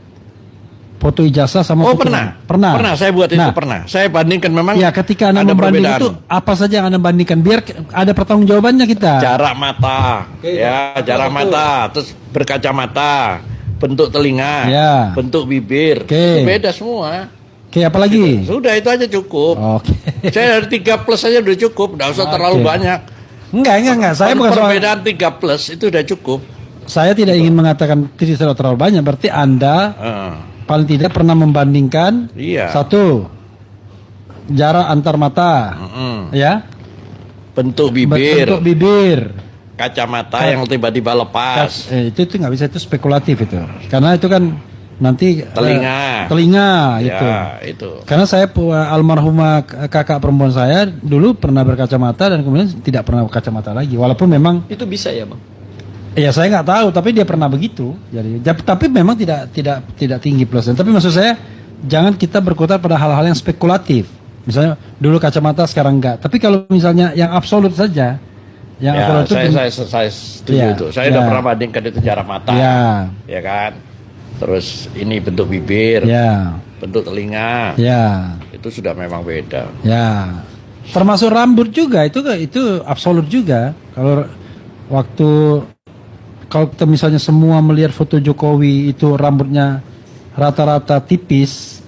Foto ijazah sama foto... Pernah. Pernah. Pernah, saya buat itu pernah. Saya bandingkan memang. Ya, ketika Anda membandingkan itu, apa saja yang Anda bandingkan? Biar ada pertanggungjawabannya kita. Jarak mata, jarak mata, terus berkacamata, bentuk telinga, bentuk bibir, itu beda semua. Apa lagi? Sudah, itu aja cukup. Saya dari 3+ saja udah cukup, nggak usah terlalu banyak. Enggak. Saya bukan soal perbedaan 3+ itu udah cukup. Saya tidak ingin mengatakan tidak terlalu banyak. Berarti Anda paling tidak pernah membandingkan satu, jarak antar mata, ya, bentuk bibir, kacamata yang tiba-tiba lepas. Itu nggak bisa, itu spekulatif itu. Karena itu kan nanti telinga itu. Karena saya almarhumah kakak perempuan saya dulu pernah berkacamata dan kemudian tidak pernah berkacamata lagi. Walaupun memang itu bisa ya, Bang. Ya saya nggak tahu, tapi dia pernah begitu. Jadi, tapi memang tidak tinggi plusnya. Tapi maksud saya jangan kita berkutat pada hal-hal yang spekulatif. Misalnya dulu kacamata, sekarang enggak. Tapi kalau misalnya yang absolut saja, yang absolut itu saya setuju itu. Saya sudah pernah bandingkan itu jarak mata, ya kan. Terus ini bentuk bibir, bentuk telinga, itu sudah memang beda. Termasuk rambut juga, itu absolut juga. Kalau kita misalnya semua melihat foto Jokowi itu rambutnya rata-rata tipis,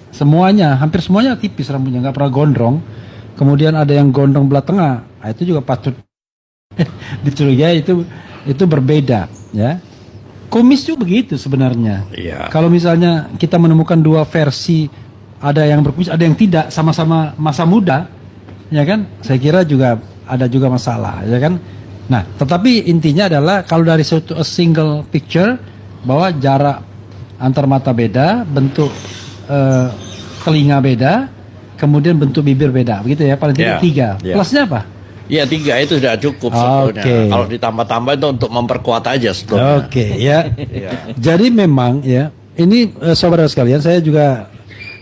hampir semuanya tipis rambutnya, nggak pernah gondrong. Kemudian ada yang gondrong belah tengah, itu juga patut dicurigai, itu berbeda, ya. Kumis juga begitu sebenarnya. Kalau misalnya kita menemukan dua versi, ada yang berkumis, ada yang tidak, sama-sama masa muda, ya kan? Saya kira juga ada juga masalah, ya kan? Nah, tetapi intinya adalah kalau dari suatu single picture bahwa jarak antar mata beda, bentuk telinga beda, kemudian bentuk bibir beda, begitu ya? Paling tidak 3. Plusnya apa? Ya 3 itu sudah cukup sebetulnya. Kalau ditambah-tambah itu untuk memperkuat aja sebetulnya. Jadi memang ya, ini saudara sekalian, saya juga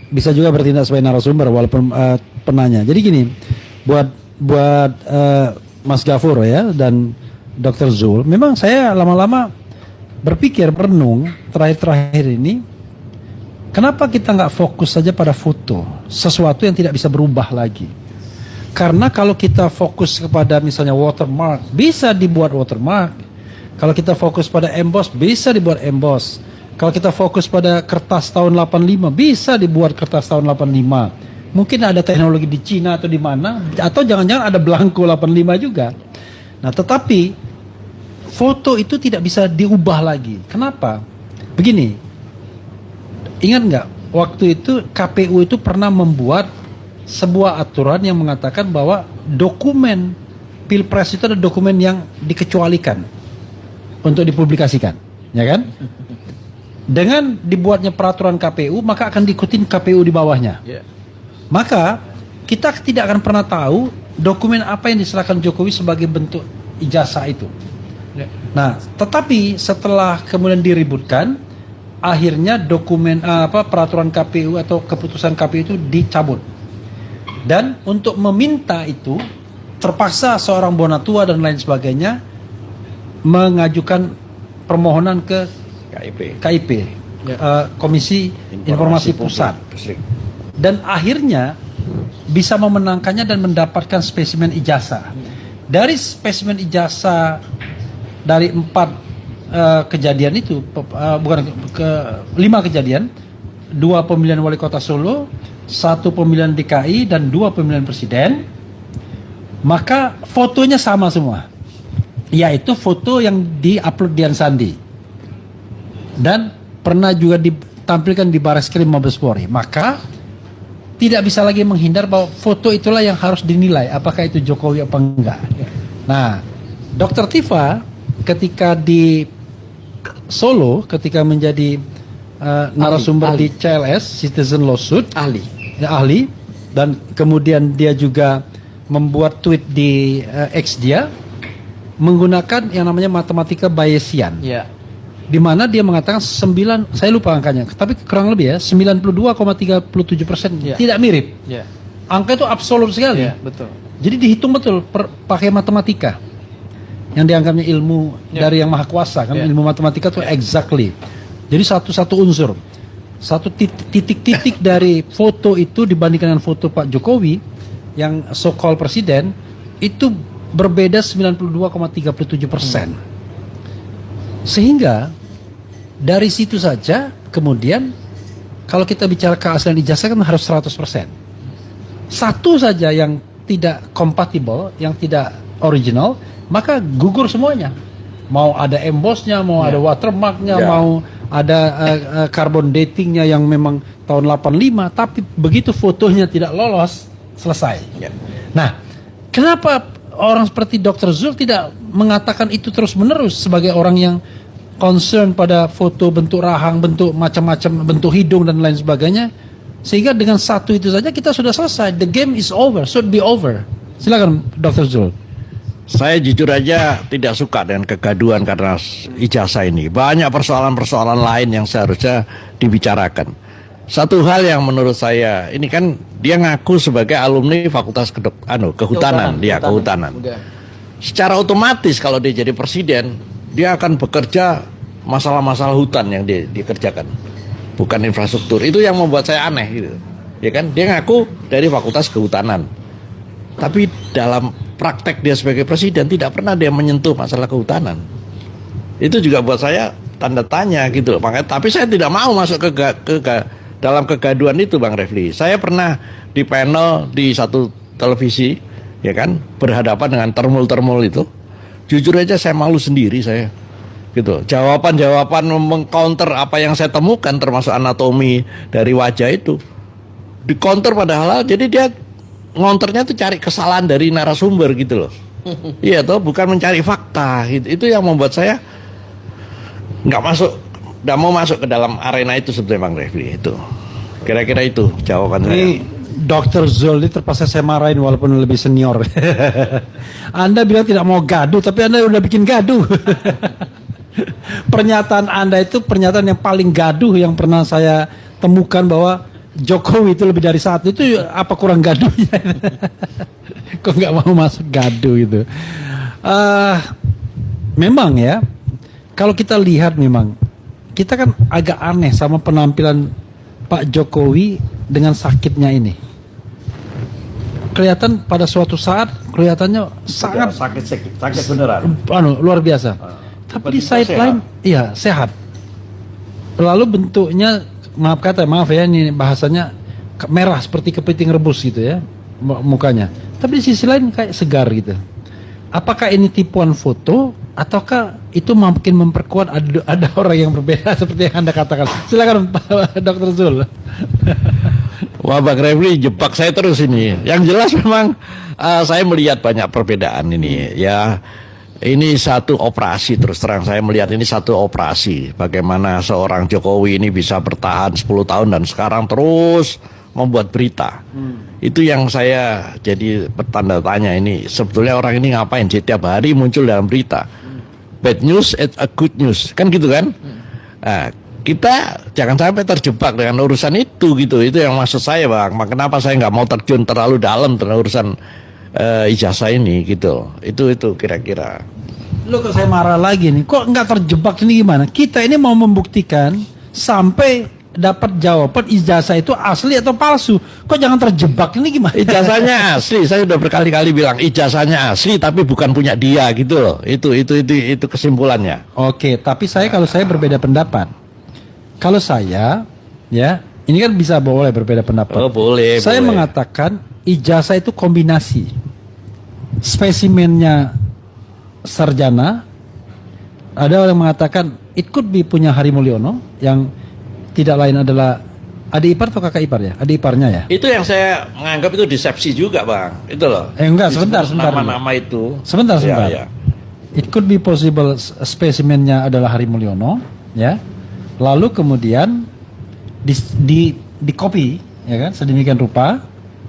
bisa juga bertindak sebagai narasumber walaupun penanya. Jadi gini, buat Mas Gafur ya dan Dr. Zul, memang saya lama-lama berpikir, merenung terakhir-terakhir ini, kenapa kita nggak fokus saja pada foto, sesuatu yang tidak bisa berubah lagi. Karena kalau kita fokus kepada misalnya watermark, bisa dibuat watermark. Kalau kita fokus pada emboss, bisa dibuat emboss. Kalau kita fokus pada kertas tahun 85, bisa dibuat kertas tahun 85. Mungkin ada teknologi di Cina atau di mana, atau jangan-jangan ada belangko 85 juga. Nah, tetapi foto itu tidak bisa diubah lagi. Kenapa? Begini, ingat nggak, waktu itu KPU itu pernah membuat sebuah aturan yang mengatakan bahwa dokumen Pilpres itu ada dokumen yang dikecualikan untuk dipublikasikan, ya kan? Dengan dibuatnya peraturan KPU, maka akan diikutin KPU di bawahnya. Maka kita tidak akan pernah tahu dokumen apa yang diserahkan Jokowi sebagai bentuk ijazah itu. Nah, tetapi setelah kemudian diributkan, akhirnya dokumen peraturan KPU atau keputusan KPU itu dicabut. Dan untuk meminta itu, terpaksa seorang Bonatua dan lain sebagainya mengajukan permohonan ke KIP, Komisi Informasi Pusat. Dan akhirnya bisa memenangkannya dan mendapatkan spesimen ijazah. Dari spesimen ijazah dari 4 kejadian itu, bukan ke 5 kejadian, 2 pemilihan wali kota Solo, 1 pemilihan DKI dan 2 pemilihan presiden, maka fotonya sama semua, yaitu foto yang diupload Dian Sandi dan pernah juga ditampilkan di Bareskrim Mabes Polri. Maka tidak bisa lagi menghindar bahwa foto itulah yang harus dinilai apakah itu Jokowi apa enggak. Nah, Dr. Tifa ketika di Solo, ketika menjadi narasumber di CLS Citizen Lawsuit, ahli, dan kemudian dia juga membuat tweet di X dia menggunakan yang namanya matematika Bayesian. Di mana dia mengatakan saya lupa angkanya, tapi kurang lebih ya 92,37% tidak mirip. Angka itu absolut sekali. Betul. Jadi dihitung betul pakai matematika. Yang dianggapnya ilmu dari yang maha kuasa kan, ilmu matematika itu exactly. Jadi satu unsur, satu titik-titik dari foto itu dibandingkan dengan foto Pak Jokowi yang so-called presiden itu berbeda 92,37%. Sehingga dari situ saja kemudian kalau kita bicara keaslian ijazah kan harus 100%. Satu saja yang tidak kompatibel, yang tidak original, maka gugur semuanya. Mau ada embossnya, mau ada watermarknya, mau ada carbon datingnya yang memang tahun 85, tapi begitu fotonya tidak lolos, selesai. Nah, kenapa orang seperti Dr. Zul tidak mengatakan itu terus-menerus sebagai orang yang concern pada foto bentuk rahang, bentuk macam-macam, bentuk hidung dan lain sebagainya, sehingga dengan satu itu saja kita sudah selesai. The game is over, should be over. Silakan Dr. Zul. Saya jujur aja tidak suka dengan kegaduhan karena ijazah ini. Banyak persoalan-persoalan lain yang seharusnya dibicarakan. Satu hal yang menurut saya, ini kan dia ngaku sebagai alumni Fakultas Kehutanan. Secara otomatis kalau dia jadi presiden, dia akan bekerja masalah-masalah hutan yang dia dikerjakan, bukan infrastruktur. Itu yang membuat saya aneh gitu. Ya kan, dia ngaku dari Fakultas Kehutanan. Tapi dalam praktek dia sebagai presiden tidak pernah dia menyentuh masalah kehutanan. Itu juga buat saya tanda tanya gitu loh. Makanya, tapi saya tidak mau masuk ke dalam kegaduhan itu, Bang Refli. Saya pernah di panel di satu televisi, ya kan, berhadapan dengan termul-termul itu. Jujur aja saya malu sendiri saya. Gitu. Jawaban-jawaban mengcounter apa yang saya temukan termasuk anatomi dari wajah itu. Di counter padahal jadi dia ngonternya tuh cari kesalahan dari narasumber gitu loh. Iya toh, bukan mencari fakta gitu. Itu yang membuat saya nggak mau masuk ke dalam arena itu sebetulnya, Bang Refli. Itu kira-kira itu jawaban saya. Dr. Zul ini terpaksa saya marahin walaupun lebih senior. Anda bilang tidak mau gaduh, tapi Anda udah bikin gaduh. Pernyataan Anda itu pernyataan yang paling gaduh yang pernah saya temukan, bahwa Jokowi itu lebih dari satu. Itu apa kurang gaduhnya? Kok nggak mau masuk gaduh gitu? Memang ya, kalau kita lihat memang kita kan agak aneh sama penampilan Pak Jokowi dengan sakitnya ini. Kelihatan pada suatu saat kelihatannya sangat sakit beneran. Luar biasa. Tapi di sideline iya sehat. Lalu bentuknya, maaf ya ini bahasanya, merah seperti kepiting rebus gitu ya mukanya. Tapi di sisi lain kayak segar gitu. Apakah ini tipuan foto ataukah itu makin memperkuat ada orang yang berbeda seperti yang Anda katakan? Silakan Pak Dr. Zul. Wah, Bang Refli jebak saya terus ini. Yang jelas memang saya melihat banyak perbedaan ini ya. Ini satu operasi, terus terang saya melihat ini satu operasi. Bagaimana seorang Jokowi ini bisa bertahan 10 tahun dan sekarang terus membuat berita. Itu yang saya jadi bertanda tanya, ini sebetulnya orang ini ngapain sih tiap hari muncul dalam berita. Bad news at a good news, kan gitu kan? Nah, kita jangan sampai terjebak dengan urusan itu gitu. Itu yang maksud saya, Bang. Kenapa saya nggak mau terjun terlalu dalam dengan urusan ijazah ini gitu. Itu kira-kira. Lo kok saya marah lagi nih, kok nggak terjebak ini gimana? Kita ini mau membuktikan sampai dapat jawaban ijazah itu asli atau palsu. Kok jangan terjebak ini gimana? Ijazahnya asli, saya sudah berkali-kali bilang ijazahnya asli tapi bukan punya dia gitu loh. Itu kesimpulannya. Oke, tapi kalau saya berbeda pendapat. Kalau saya, ya, ini kan bisa boleh berbeda pendapat. Oh, boleh. Saya mengatakan ijazah itu kombinasi. Spesimennya sarjana, ada orang mengatakan it could be punya Hari Mulyono yang tidak lain adalah adik ipar atau kakak ipar ya? Adik iparnya ya? Itu yang saya menganggap itu disepsi juga, Bang. Itu loh. Enggak, sebentar. Nama-nama itu. Sebentar. Ya. It could be possible spesimennya adalah Hari Mulyono, ya. Lalu kemudian di copy, ya kan, sedemikian rupa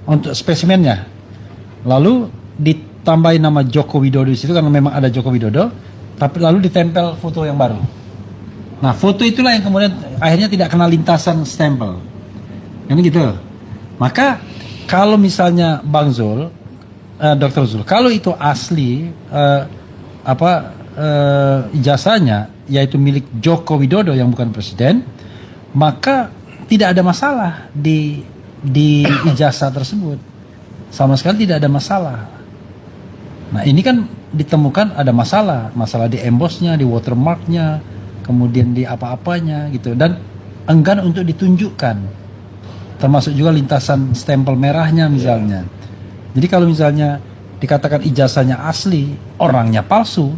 untuk spesimennya. Lalu ditambahin nama Joko Widodo di situ karena memang ada Joko Widodo, tapi lalu ditempel foto yang baru. Nah, foto itulah yang kemudian akhirnya tidak kena lintasan stempel. Kan gitu. Maka kalau misalnya Bang Zul, Dr. Zul, kalau itu asli ijazahnya yaitu milik Joko Widodo yang bukan presiden, maka tidak ada masalah di ijazah tersebut. Sama sekali tidak ada masalah. Nah, ini kan ditemukan ada masalah di embossnya, di watermarknya, kemudian di apa-apanya gitu, dan enggan untuk ditunjukkan, termasuk juga lintasan stempel merahnya misalnya. Jadi kalau misalnya dikatakan ijazahnya asli, orangnya palsu,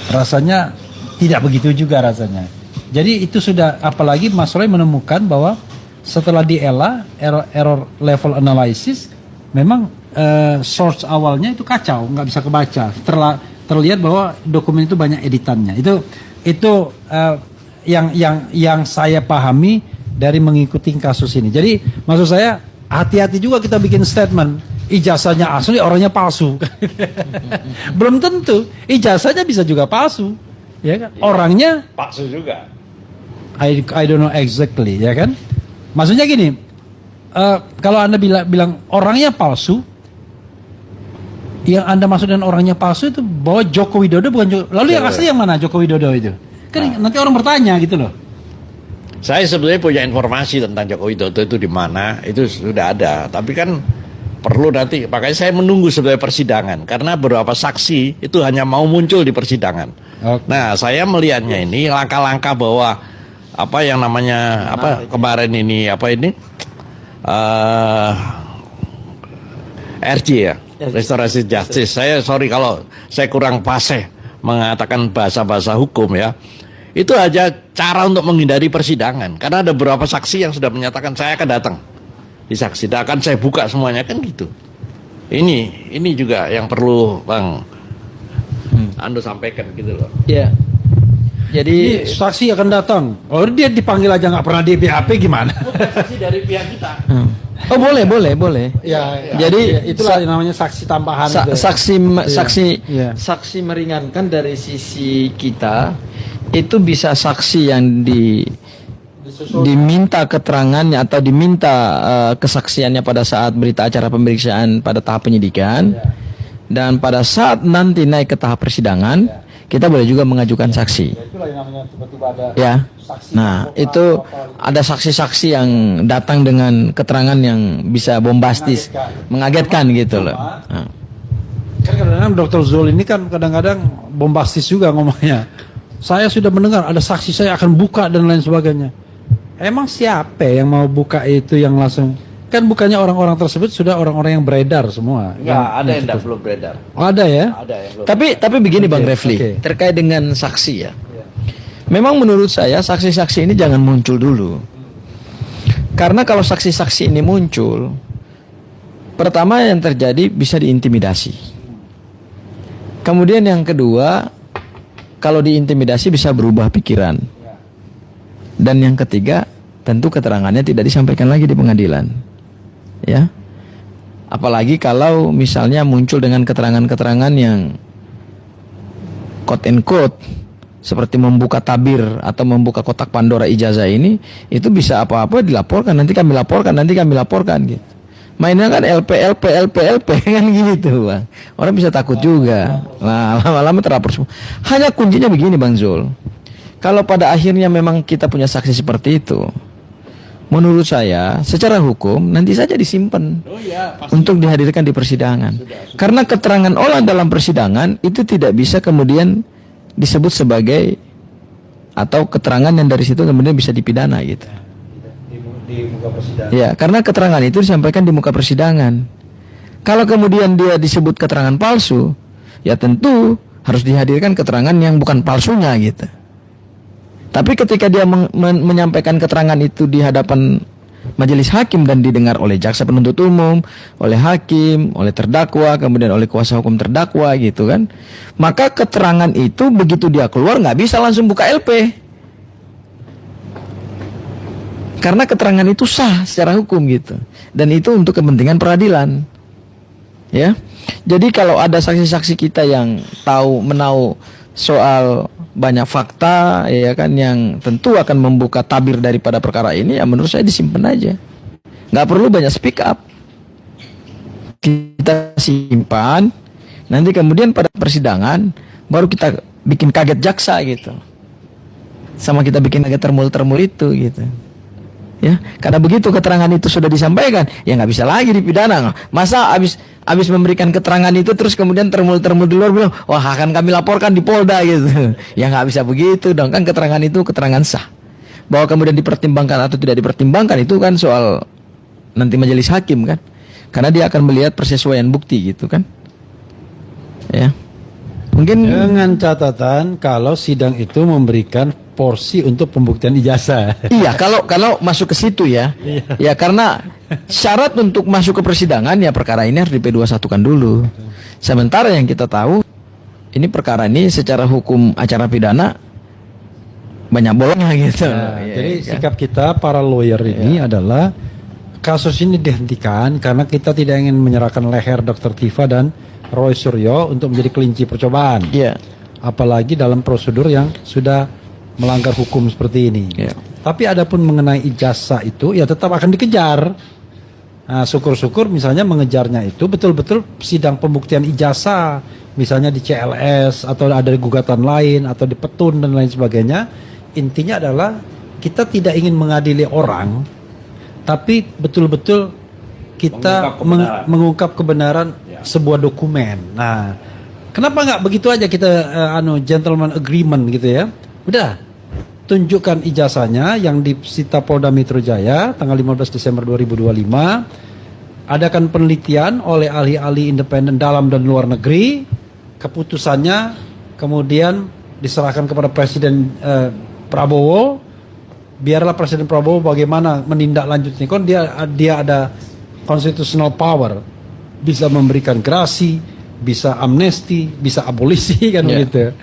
rasanya tidak begitu juga rasanya. Jadi itu sudah, apalagi Mas Roy menemukan bahwa setelah di ELA, error level analysis, memang source awalnya itu kacau, nggak bisa kebaca. Terlihat bahwa dokumen itu banyak editannya. Itu yang saya pahami dari mengikuti kasus ini. Jadi maksud saya hati-hati juga kita bikin statement ijazahnya asli, orangnya palsu. Belum tentu, ijazahnya bisa juga palsu, ya kan? Orangnya palsu juga. I don't know exactly, ya kan? Maksudnya gini, kalau Anda bilang orangnya palsu, yang Anda maksud dengan orangnya palsu itu bahwa Joko Widodo bukan Joko. Lalu yang asli yang mana Joko Widodo itu? Kan nanti orang bertanya gitu loh. Saya sebenarnya punya informasi tentang Joko Widodo itu di mana, itu sudah ada. Tapi kan perlu nanti, makanya saya menunggu sebagai persidangan karena beberapa saksi itu hanya mau muncul di persidangan. Okay. Nah, saya melihatnya ini langkah-langkah bahwa apa yang namanya kemarin ini RJ ya, Restorasi Justice. Saya sorry kalau saya kurang fasih mengatakan bahasa-bahasa hukum ya. Itu aja cara untuk menghindari persidangan karena ada beberapa saksi yang sudah menyatakan saya akan datang di saksi, akan saya buka semuanya, kan gitu. Ini juga yang perlu Bang Ando sampaikan gitu loh. Ya. Jadi saksi akan datang. Oh, dia dipanggil aja nggak pernah di BAP gimana? Bukan saksi dari pihak kita. Oh, boleh. Ya. Jadi itulah namanya saksi tambahan. Saksi meringankan dari sisi kita itu bisa saksi yang diminta keterangannya atau diminta kesaksiannya pada saat berita acara pemeriksaan pada tahap penyidikan, dan pada saat nanti naik ke tahap persidangan kita boleh juga mengajukan saksi. Ya. Nah, itu ada saksi-saksi yang datang dengan keterangan yang bisa bombastis, mengagetkan gitu loh. Nah. Kan kadang-kadang Dr. Zul ini kan kadang-kadang bombastis juga ngomongnya. Saya sudah mendengar ada saksi saya akan buka dan lain sebagainya. Emang siapa yang mau buka itu yang langsung? Kan bukannya orang-orang tersebut sudah orang-orang yang beredar semua. Ya, ada yang belum beredar. Oh, ada ya? Ada yang belum. Tapi begini Bang Refli, terkait dengan saksi ya. Memang menurut saya saksi-saksi ini jangan muncul dulu. Karena kalau saksi-saksi ini muncul, pertama yang terjadi bisa diintimidasi. Kemudian yang kedua, kalau diintimidasi bisa berubah pikiran. Dan yang ketiga, tentu keterangannya tidak disampaikan lagi di pengadilan. Ya. Apalagi kalau misalnya muncul dengan keterangan-keterangan yang quote and quote seperti membuka tabir atau membuka kotak Pandora ijazah ini, itu bisa apa-apa dilaporkan, nanti kami laporkan gitu. Mainnya kan LP kan gitu, Bang. Orang bisa takut juga. Nah, lama-lama terlapor semua. Hanya kuncinya begini, Bang Zul. Kalau pada akhirnya memang kita punya saksi seperti itu, menurut saya secara hukum nanti saja disimpan untuk dihadirkan di persidangan. Karena keterangan olah dalam persidangan itu tidak bisa kemudian disebut sebagai atau keterangan yang dari situ kemudian bisa dipidana gitu. Di muka persidangan. Ya, karena keterangan itu disampaikan di muka persidangan. Kalau kemudian dia disebut keterangan palsu, ya tentu harus dihadirkan keterangan yang bukan palsunya gitu. Tapi ketika dia menyampaikan keterangan itu di hadapan majelis hakim dan didengar oleh jaksa penuntut umum, oleh hakim, oleh terdakwa, kemudian oleh kuasa hukum terdakwa gitu kan, maka keterangan itu begitu dia keluar nggak bisa langsung buka LP. Karena keterangan itu sah secara hukum gitu. Dan itu untuk kepentingan peradilan. Ya. Jadi kalau ada saksi-saksi kita yang menahu soal banyak fakta ya kan yang tentu akan membuka tabir daripada perkara ini, ya menurut saya disimpan aja. Nggak perlu banyak speak up. Kita simpan, nanti kemudian pada persidangan baru kita bikin kaget jaksa gitu. Sama kita bikin kaget termul-termul itu gitu. Ya, karena begitu keterangan itu sudah disampaikan, ya nggak bisa lagi dipidana. Masa abis memberikan keterangan itu terus kemudian termul-termul di luar bilang, wah akan kami laporkan di Polda gitu. Ya nggak bisa begitu dong, kan keterangan itu keterangan sah. Bahwa kemudian dipertimbangkan atau tidak dipertimbangkan itu kan soal nanti majelis hakim kan, karena dia akan melihat persesuaian bukti gitu kan. Ya, mungkin dengan catatan kalau sidang itu memberikan porsi untuk pembuktian ijazah. Iya, kalau masuk ke situ ya. Ya karena syarat untuk masuk ke persidangan ya perkara ini harus di P21-kan dulu. Sementara yang kita tahu ini perkara ini secara hukum acara pidana banyak bolongnya gitu. Nah, jadi sikap kita para lawyer ini adalah kasus ini dihentikan karena kita tidak ingin menyerahkan leher Dr. Tifa dan Roy Suryo untuk menjadi kelinci percobaan. Iya. Apalagi dalam prosedur yang sudah melanggar hukum seperti ini. Tapi adapun mengenai ijazah itu ya tetap akan dikejar. Nah, syukur-syukur misalnya mengejarnya itu betul-betul sidang pembuktian ijazah, misalnya di CLS atau ada gugatan lain atau di Petun dan lain sebagainya. Intinya adalah kita tidak ingin mengadili orang, tapi betul-betul kita mengungkap kebenaran sebuah dokumen. Nah, kenapa nggak begitu aja kita gentleman agreement gitu ya? Udah, tunjukkan ijazahnya yang disita Polda Metro Jaya tanggal 15 Desember 2025. Adakan penelitian oleh ahli-ahli independen dalam dan luar negeri. Keputusannya kemudian diserahkan kepada Presiden Prabowo. Biarlah Presiden Prabowo bagaimana menindaklanjutinya. Kan dia ada constitutional power, bisa memberikan gerasi, bisa amnesti, bisa abolisi kan begitu.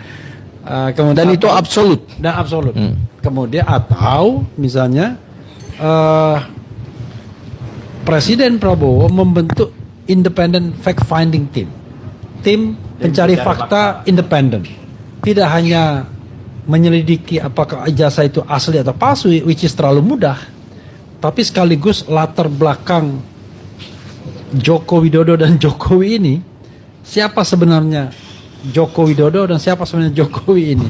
Kemudian dan itu absolut. Dan absolut. Kemudian atau misalnya Presiden Prabowo membentuk independent fact finding team, tim pencari fakta independen, tidak hanya menyelidiki apakah ijazah itu asli atau palsu, which is terlalu mudah, tapi sekaligus latar belakang Joko Widodo dan Jokowi ini, siapa sebenarnya Joko Widodo dan siapa sebenarnya Jokowi ini.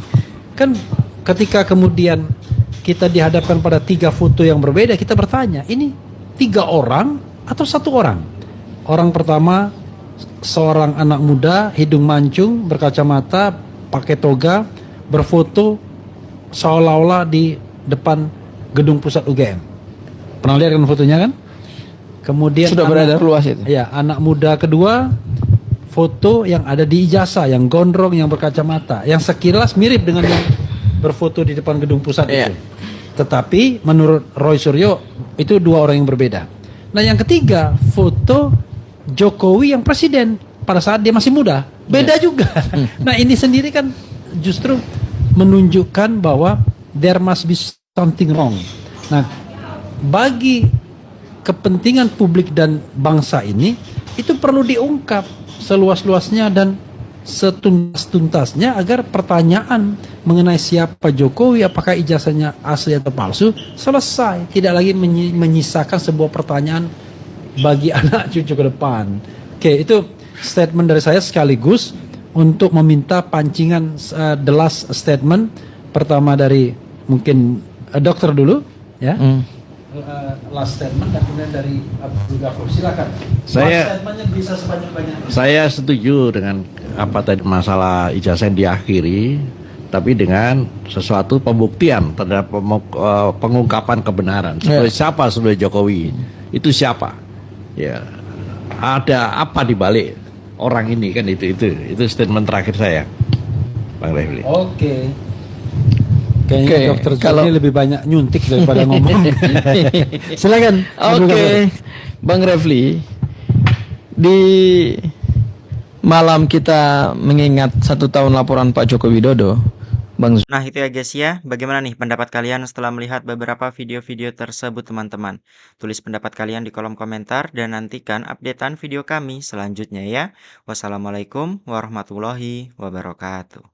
Kan ketika kemudian kita dihadapkan pada 3 foto yang berbeda, kita bertanya, ini 3 orang atau 1 orang? Orang pertama seorang anak muda, hidung mancung, berkacamata, pakai toga, berfoto seolah-olah di depan gedung pusat UGM. Pernah lihat kan fotonya kan? Kemudian sudah beredar luas itu. Ya, anak muda kedua foto yang ada di ijazah, yang gondrong, yang berkacamata, yang sekilas mirip dengan yang berfoto di depan gedung pusat itu. Tetapi menurut Roy Suryo itu 2 orang yang berbeda. Nah, yang ketiga foto Jokowi yang presiden pada saat dia masih muda, beda juga. Nah, ini sendiri kan justru menunjukkan bahwa there must be something wrong. Nah, bagi kepentingan publik dan bangsa ini itu perlu diungkap seluas-luasnya dan setuntas-tuntasnya agar pertanyaan mengenai siapa Jokowi, apakah ijazahnya asli atau palsu, selesai. Tidak lagi menyisakan sebuah pertanyaan bagi anak cucu ke depan. Oke, itu statement dari saya sekaligus untuk meminta pancingan the last statement. Pertama dari mungkin dokter dulu, ya. Last statement dan kemudian dari Abdul Ghafur. Silakan. Saya- Last statementnya bisa sebanyak-banyaknya. Saya setuju dengan apa tadi masalah ijazah yang diakhiri, tapi dengan sesuatu pembuktian terhadap pengungkapan kebenaran. Seperti siapa sebenarnya Jokowi? Itu siapa? Ya, ada apa di balik orang ini kan itu statement terakhir saya, Bang Refli. Oke. Kayaknya Oke, dokter kalau- Joni lebih banyak nyuntik daripada ngomong. Silakan. Abdul Oke, Ghafur. Bang Refli, di malam kita mengingat 1 tahun laporan Pak Joko Widodo, Bang Nah itu ya guys ya, bagaimana nih pendapat kalian setelah melihat beberapa video-video tersebut teman-teman? Tulis pendapat kalian di kolom komentar dan nantikan updatean video kami selanjutnya ya. Wassalamualaikum warahmatullahi wabarakatuh.